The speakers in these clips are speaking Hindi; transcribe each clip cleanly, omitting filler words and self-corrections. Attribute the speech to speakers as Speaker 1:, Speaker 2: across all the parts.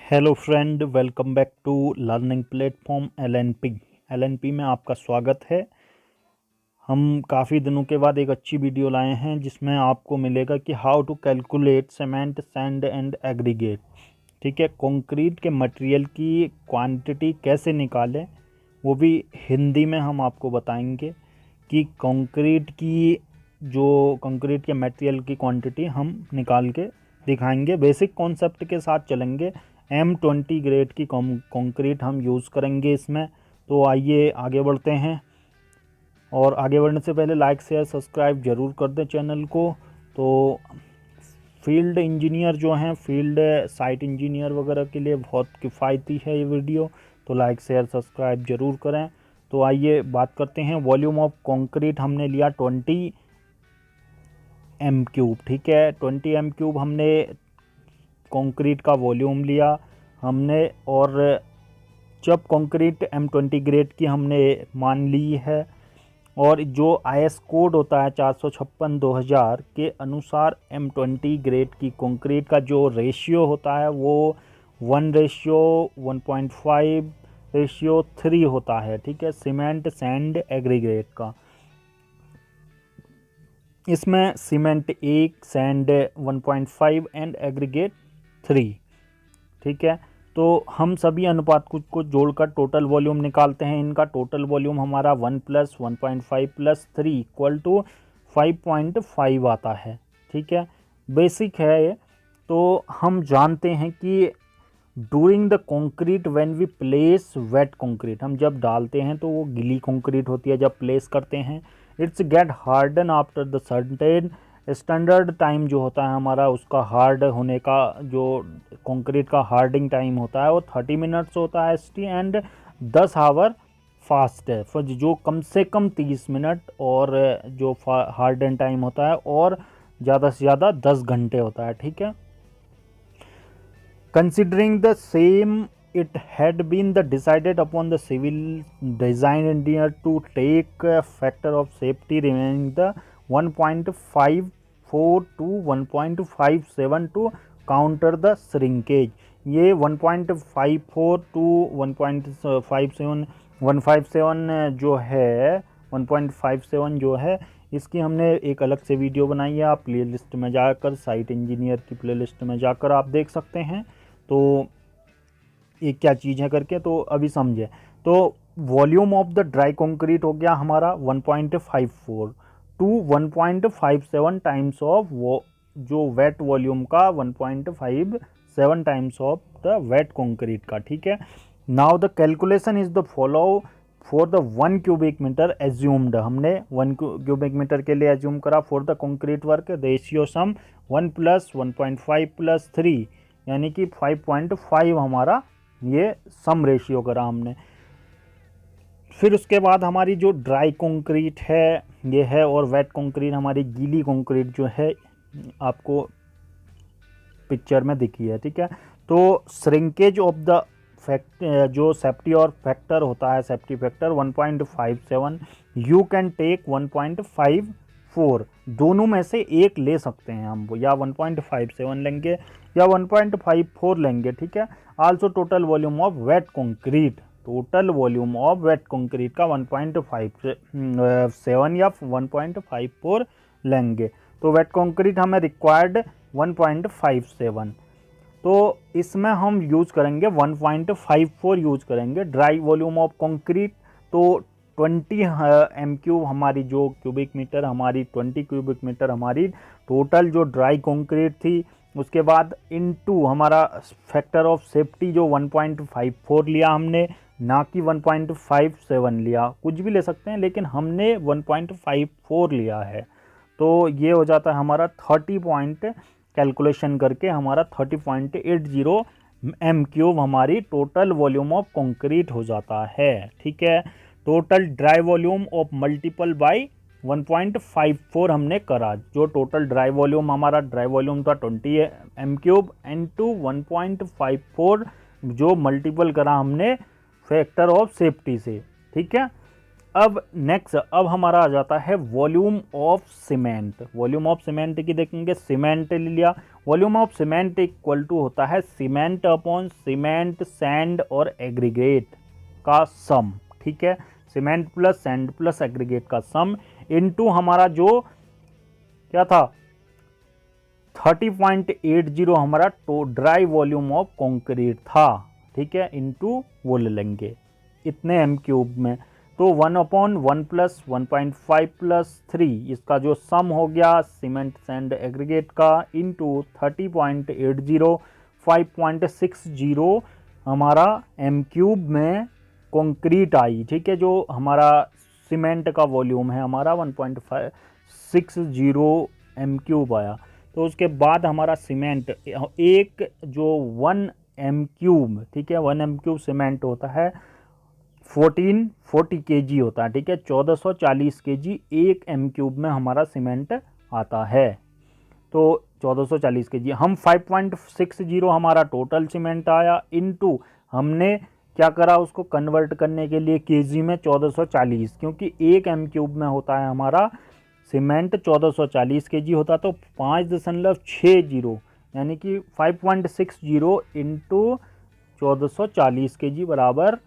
Speaker 1: Hello friend, welcome back to learning platform LNP में आपका स्वागत है। हम काफ़ी दिनों के बाद एक अच्छी वीडियो लाए हैं जिसमें आपको मिलेगा कि how to calculate cement, sand and aggregate. ठीक है, कंक्रीट के मटेरियल की क्वांटिटी कैसे निकालें, वो भी हिंदी में हम आपको बताएंगे कि कंक्रीट के मटेरियल की क्वांटिटी हम निकाल के दिखाएंगे। बेसिक कॉन्सेप्ट के साथ चलेंगे। M20 ग्रेड की कंक्रीट हम यूज़ करेंगे इसमें। तो आइए आगे बढ़ते हैं, और आगे बढ़ने से पहले लाइक शेयर सब्सक्राइब ज़रूर कर दें चैनल को। तो फील्ड इंजीनियर जो हैं, फील्ड साइट इंजीनियर वगैरह के लिए बहुत किफ़ायती है ये वीडियो, तो लाइक शेयर सब्सक्राइब ज़रूर करें। तो आइए बात करते हैं। वॉल्यूम ऑफ कंक्रीट हमने लिया 20 m3। ठीक है, 20 m3 हमने कंक्रीट का वॉल्यूम लिया हमने। और जब कंक्रीट M20 ग्रेड की हमने मान ली है, और जो IS कोड होता है 456/2000 के अनुसार M20 ग्रेड की कंक्रीट का जो रेशियो होता है वो 1:1.5:3 होता है। ठीक है, सीमेंट सैंड एग्रीगेट का। इसमें सीमेंट 1, सैंड 1.5 एंड एग्रीगेट 3। ठीक है, तो हम सभी अनुपात को जोड़कर टोटल वॉल्यूम निकालते हैं। इनका टोटल वॉल्यूम हमारा 1 + 1.5 + 3 = 5.5 आता है। ठीक है, बेसिक है ये। तो हम जानते हैं कि during the concrete when we place wet concrete, हम जब डालते हैं तो वो गीली कंक्रीट होती है। जब प्लेस करते हैं it's get harden after the certain standard time जो होता है हमारा, उसका हार्ड होने का जो कंक्रीट का हार्डिंग टाइम होता है वो 30 मिनट्स होता है ST, एंड 10 आवर फास्ट है। फिर जो कम से कम 30 मिनट और जो हार्डन टाइम होता है और ज़्यादा से ज़्यादा 10 घंटे होता है। ठीक है, considering the same, it had been decided upon the civil design engineer to take a factor of safety remaining the 1.54 to 1.57 to counter the shrinkage। ये 1.54 to 157 जो है 1.57 जो है, इसकी हमने एक अलग से वीडियो बनाई है। आप प्लेलिस्ट में जाकर, साइट इंजीनियर की प्लेलिस्ट में जाकर आप देख सकते हैं तो ये क्या चीज़ है करके। तो अभी समझे। तो volume of the dry concrete हो गया हमारा 1.54 to 1.57 टाइम्स ऑफ वो जो वेट वॉल्यूम का 1.57 times of the wet concrete का। ठीक है, now the calculation is the follow for the 1 cubic metre assumed. हमने 1 क्यूबिक मीटर के लिए एज्यूम करा for the concrete work ratio sum 1 + 1.5 + 3, यानी कि 5.5 हमारा ये सम रेशियो करा हमने। फिर उसके बाद हमारी जो ड्राई कंक्रीट है ये है, और वेट कंक्रीट हमारी गीली कंक्रीट जो है आपको पिक्चर में दिखी है। ठीक है, तो श्रिंकेज ऑफ द जो सेफ्टी और फैक्टर होता है, safety factor 1.57, you can take 1.54, दोनों में से एक ले सकते हैं हम, या 1.57 लेंगे या 1.54 लेंगे। ठीक है, also total volume of wet concrete, total volume of wet concrete का 1.57 या 1.54 लेंगे। तो वेट कंक्रीट हमें रिक्वायर्ड 1.57, तो इसमें हम यूज़ करेंगे 1.54 यूज़ करेंगे। ड्राई वॉल्यूम ऑफ कंक्रीट तो 20 m3 हमारी जो क्यूबिक मीटर हमारी 20 क्यूबिक मीटर हमारी टोटल जो ड्राई कंक्रीट थी। उसके बाद इनटू हमारा फैक्टर ऑफ सेफ्टी जो 1.54 लिया हमने, ना कि 1.57 लिया। कुछ भी ले सकते हैं लेकिन हमने 1.54 लिया है। तो ये हो जाता है हमारा 30 पॉइंट कैलकुलेशन करके हमारा 30.80 m3 हमारी टोटल वॉल्यूम ऑफ कंक्रीट हो जाता है। ठीक है, total dry volume of multiple bye 1.54 हमने करा। जो टोटल ड्राई वॉल्यूम हमारा ड्राई वॉल्यूम था 20 m3 इनटू 1.54 जो मल्टीपल करा हमने फैक्टर ऑफ सेफ्टी से। ठीक है, अब नेक्स्ट, अब हमारा आ जाता है volume of cement. Volume of cement की देखेंगे, सीमेंट ले लिया, volume of cement equal to होता है सीमेंट अपॉन सीमेंट, सैंड और एग्रीगेट का सम। ठीक है, cement plus sand plus aggregate का सम इनटू हमारा जो क्या था 30.80 हमारा तो ड्राई वॉल्यूम ऑफ कंक्रीट था। ठीक है, इनटू वो ले लेंगे इतने एम क्यूब में, तो 1/1 प्लस 1.5 प्लस 3 इसका जो सम हो गया सीमेंट सैंड एग्रीगेट का इनटू 30.80 5.60 हमारा एम क्यूब में कंक्रीट आई। ठीक है, जो हमारा सीमेंट का वॉल्यूम है हमारा 1.560 एम क्यूब आया। तो उसके बाद हमारा सीमेंट एक जो 1 एम क्यूब, ठीक है 1 एम क्यूब सीमेंट होता है 1440 kg होता है। ठीक है, 1440 kg एक एम क्यूब में हमारा सीमेंट आता है। तो 1440 kg, हम 5.60 हमारा टोटल सीमेंट आया इनटू हमने क्या करा उसको कन्वर्ट करने के लिए केजी में 1440, क्योंकि एक एम क्यूब में होता है हमारा सीमेंट 1440 kg होता, तो 5.60 यानी कि 5.60 इंटू 1440 kg बराबर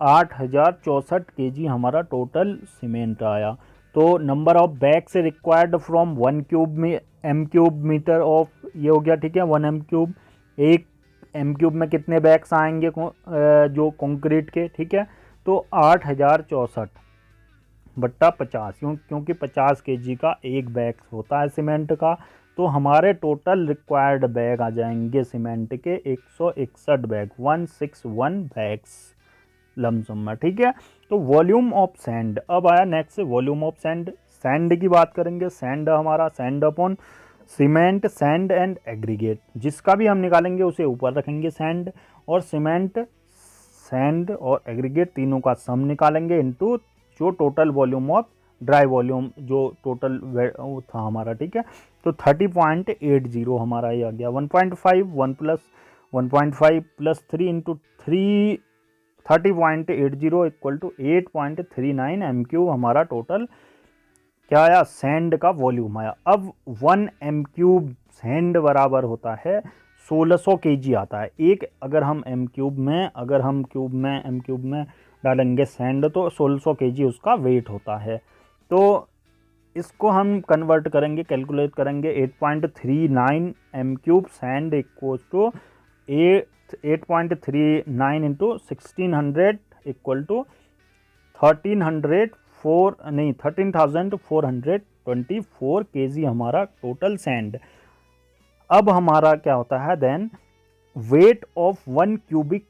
Speaker 1: 8064 kg हमारा टोटल सीमेंट आया। तो number of bags required from 1 cube में एम क्यूब मीटर ऑफ ये हो गया। ठीक है, 1 एम क्यूब, एक एम क्यूब में कितने बैग्स आएंगे जो कंक्रीट के। ठीक है, तो 8064 बट्टा 50, क्योंकि 50 kg का एक बैग होता है सीमेंट का, तो हमारे टोटल रिक्वायर्ड बैग आ जाएंगे सीमेंट के 161 बैग, 161 बैग्स लमसम में। ठीक है, तो वॉल्यूम ऑफ सैंड। अब आया next volume of sand. Sand की बात करेंगे, सैंड हमारा sand upon cement sand and aggregate, जिसका भी हम निकालेंगे उसे ऊपर रखेंगे सैंड, और सीमेंट सैंड और एग्रीगेट तीनों का सम निकालेंगे इनटू जो total volume of dry volume जो टोटल था हमारा। ठीक है, तो 30.80 हमारा ये आ गया। 1.5 plus 3 into 30.80 equal to 8.39 m cube हमारा टोटल क्या आया सैंड का वॉल्यूम आया। अब 1 एम क्यूब सैंड बराबर होता है 1600 kg आता है एक। अगर हम एम क्यूब में डालेंगे सैंड तो 1600 kg उसका वेट होता है। तो इसको हम कन्वर्ट करेंगे, कैलकुलेट करेंगे 8.39 m cube sand equal to 8.39 into 1600 equal to 13,424 kg हमारा टोटल सैंड। अब हमारा क्या होता है then weight of 1 cubic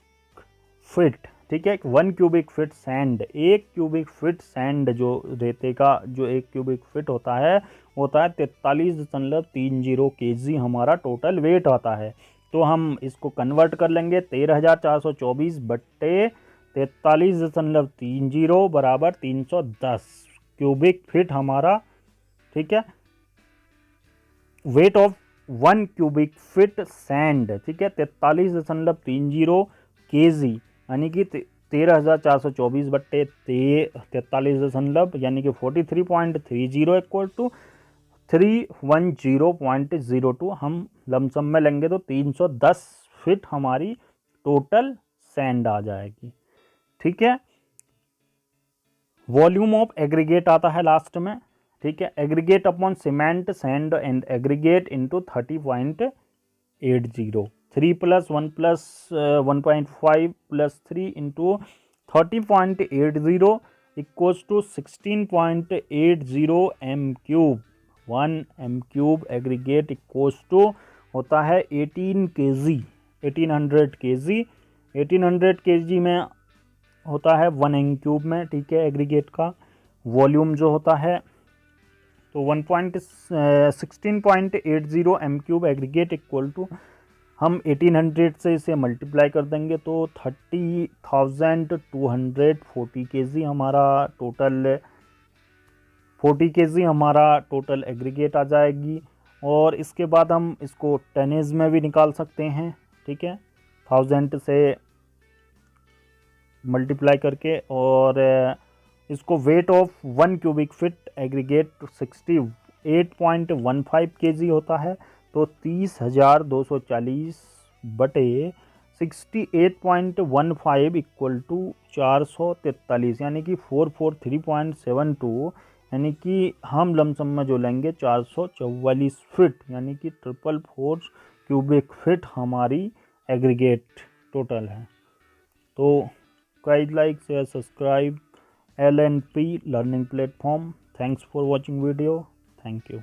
Speaker 1: feet. ठीक है, 1 cubic feet sand, 1 cubic feet sand जो रेते का जो 1 क्यूबिक फीट होता है 43.30 kg हमारा टोटल वेट आता है। तो हम इसको कन्वर्ट कर लेंगे 13,424 बट्टे 43.30 बराबर 310 क्यूबिक फीट हमारा। ठीक है, wait of 1 cubic feet sand. ठीक है, 43.30 kg यानी कि 13,424 बट्टे 43 यानी कि 43.30 इक्वल टू 310.02 हम लमसम में लेंगे तो 310 फीट हमारी टोटल सैंड आ जाएगी। ठीक है, वॉल्यूम ऑफ एग्रीगेट आता है लास्ट में। ठीक है, aggregate upon cement sand and aggregate into 30.80 3 plus 1 plus 1.5 plus 3 into 30.80 equals to 16.80 m cube. 1 m cube aggregate equals to होता है 18 kg 1800 kg 1800 kg में होता है 1 एम क्यूब में। ठीक है, एग्रीगेट का वॉल्यूम जो होता है तो 16.80 m cube aggregate equal to हम 1800 से इसे मल्टीप्लाई कर देंगे तो 30,240 kg हमारा टोटल 40 kg हमारा टोटल एग्रीगेट आ जाएगी। और इसके बाद हम इसको टनेज में भी निकाल सकते हैं। ठीक है, 1000 से मल्टीप्लाई करके और इसको wait of 1 cubic fit aggregate 68.15 kg होता है। तो 30,240 बटे 68.15 इक्वल टू 443, यानी कि 443.72, यानी कि हम लमसम में जो लेंगे 444 फिट, यानी कि 444 क्यूबिक फिट हमारी एग्रीगेट टोटल है। तो guys, like share subscribe LNP learning platform. Thanks for watching video. Thank you.